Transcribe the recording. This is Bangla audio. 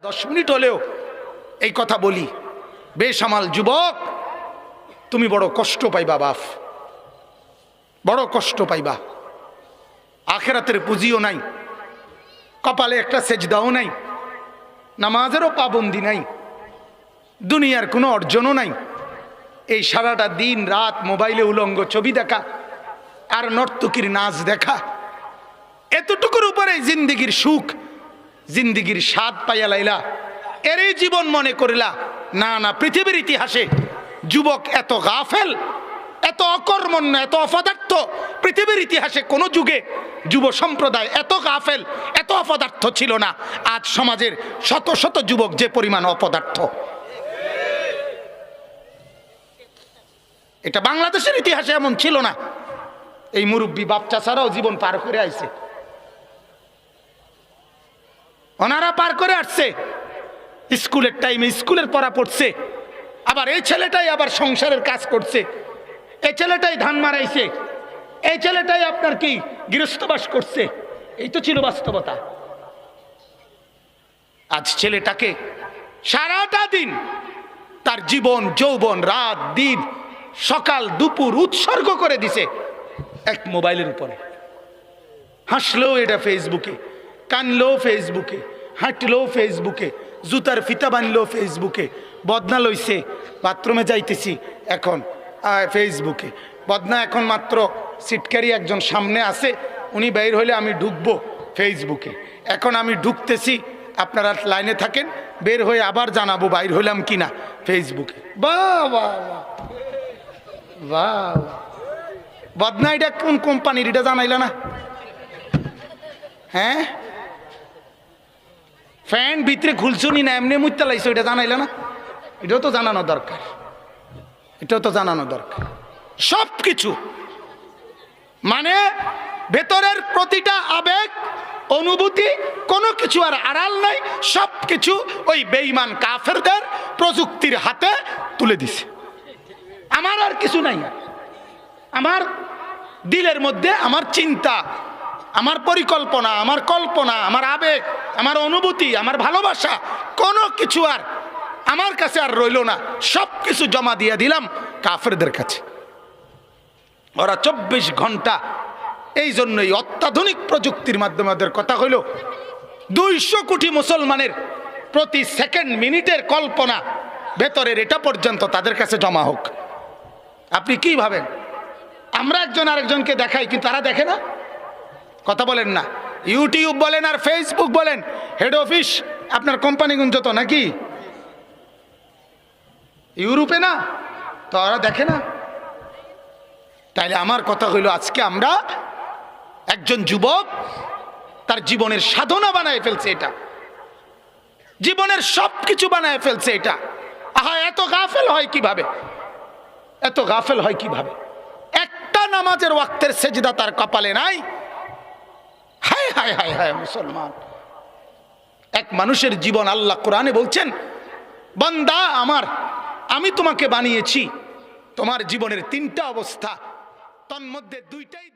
10 মিনিট হলেও এই কথা বলি, বেসামাল যুবক, তুমি বড় কষ্ট পাইবা বাপ, বড় কষ্ট পাইবা। আখেরাতের পুঁজিও নাই, কপালে একটা সেজদাও নাই, নামাজেরও পাবন্দি নাই, দুনিয়ার কোনো অর্জনও নাই। এই সারাটা দিন রাত মোবাইলে উলঙ্গ ছবি দেখা আর নর্তকীর নাচ দেখা, এতটুকুর উপরে জিন্দিগির সুখ, জিন্দিগির স্বাদ পাইয়া লাইলা, এরই জীবন মনে করিলা। না না, পৃথিবীর ইতিহাসে যুবক এত গাফেল, এত অকর্মণ্য, এত অপদার্থ পৃথিবীর ইতিহাসে কোনো যুগে যুব সম্প্রদায় এত গাফেল, এত অপদার্থ ছিল না। আজ সমাজের শত শত যুবক যে পরিমাণ অপদার্থ, এটা বাংলাদেশের ইতিহাসে এমন ছিল না। এই মুরব্বী বাচ্চা ছাড়াও জীবন পার করে আইছে, ওনারা পার করে আসছে। স্কুলের টাইমে স্কুলের পড়া পড়ছে, আবার এই ছেলেটাই আবার সংসারের কাজ করছে, এই ছেলেটাই ধান মারাইছে, এই ছেলেটাই আপনার কি গৃহস্থবাস করছে। এই তো ছিল বাস্তবতা। আজ ছেলেটাকে সারাটা দিন তার জীবন যৌবন, রাত দিন, সকাল দুপুর উৎসর্গ করে দিছে এক মোবাইলের উপরে। হাসলেও এটা ফেসবুকে, কানলেও ফেসবুকে, হাঁটলেও ফেসবুকে, জুতার ফিতা বানলেও ফেসবুকে, বদনা লইছে বাথরুমে যাইতেছি এখন ফেসবুকে, বদনা এখন মাত্র সিটকারি একজন সামনে আছে, উনি বের হইলে আমি ঢুকবো ফেসবুকে, এখন আমি ঢুকতেছি, আপনারা লাইনে থাকেন, বের হয়ে আবার জানাবো বাইর হইলাম কিনা ফেসবুকে। বাহ বাহ বাহ, বদনা এটা কোন কোম্পানির এটা জানাইলা না? হ্যাঁ, ফ্যান ভিতরে খুলছুনি না এমনি মুইতে লাইছো, এটা জানাইলা না? এটাও তো জানানো দরকার, এটাও তো জানানো দরকার। সব কিছু মানে ভেতরের প্রতিটা আবেগ অনুভূতি কোনো কিছু আর আড়াল নাই, সব কিছু ওই বেঈমান কাফেরদের প্রযুক্তির হাতে তুলে দিছে। আমার আর কিছু নাই, আমার দিলের মধ্যে আমার চিন্তা, আমার পরিকল্পনা, আমার কল্পনা, আমার আবেগ, আমার অনুভূতি, আমার ভালোবাসা, কোনো কিছু আর আমার কাছে আর রইল না, সব কিছু জমা দিয়ে দিলাম কাফেরদের কাছে। ওরা 24 ঘন্টা এই জন্যই অত্যাধুনিক প্রযুক্তির মাধ্যমে ওদের কথা হইল 200 কোটি মুসলমানের প্রতি সেকেন্ড মিনিটের কল্পনা ভেতরের এটা পর্যন্ত তাদের কাছে জমা হোক। আপনি কি ভাবেন আমরা একজন আরেকজনকে দেখাই, কিন্তু তারা দেখে না? কথা বলেন না। ইউটিউব বলেন আর ফেসবুক বলেন, হেড অফিস আপনার কোম্পানিগুঞ্জ তো নাকি ইউরোপে না, তো ওরা দেখে না। তাইলে আমার কথা হইল, আজকে আমরা একজন যুবক তার জীবনের সাধনা বানায় ফেলছে, এটা জীবনের সব কিছু বানায় ফেলছে এটা। আহা, এত গাফেল হয় কিভাবে, এত গাফেল হয় কিভাবে? একটা নামাজের ওয়াক্তের সেজদা তার কপালে নাই। হায় হায় হায় হায় মুসলমান, এক মানুষের জীবন আল্লাহ কোরআনে বলছেন, বান্দা আমার, আমি তোমাকে বানিয়েছি, তোমার জীবনের 3টা অবস্থা, তন্মধ্যে 2টাই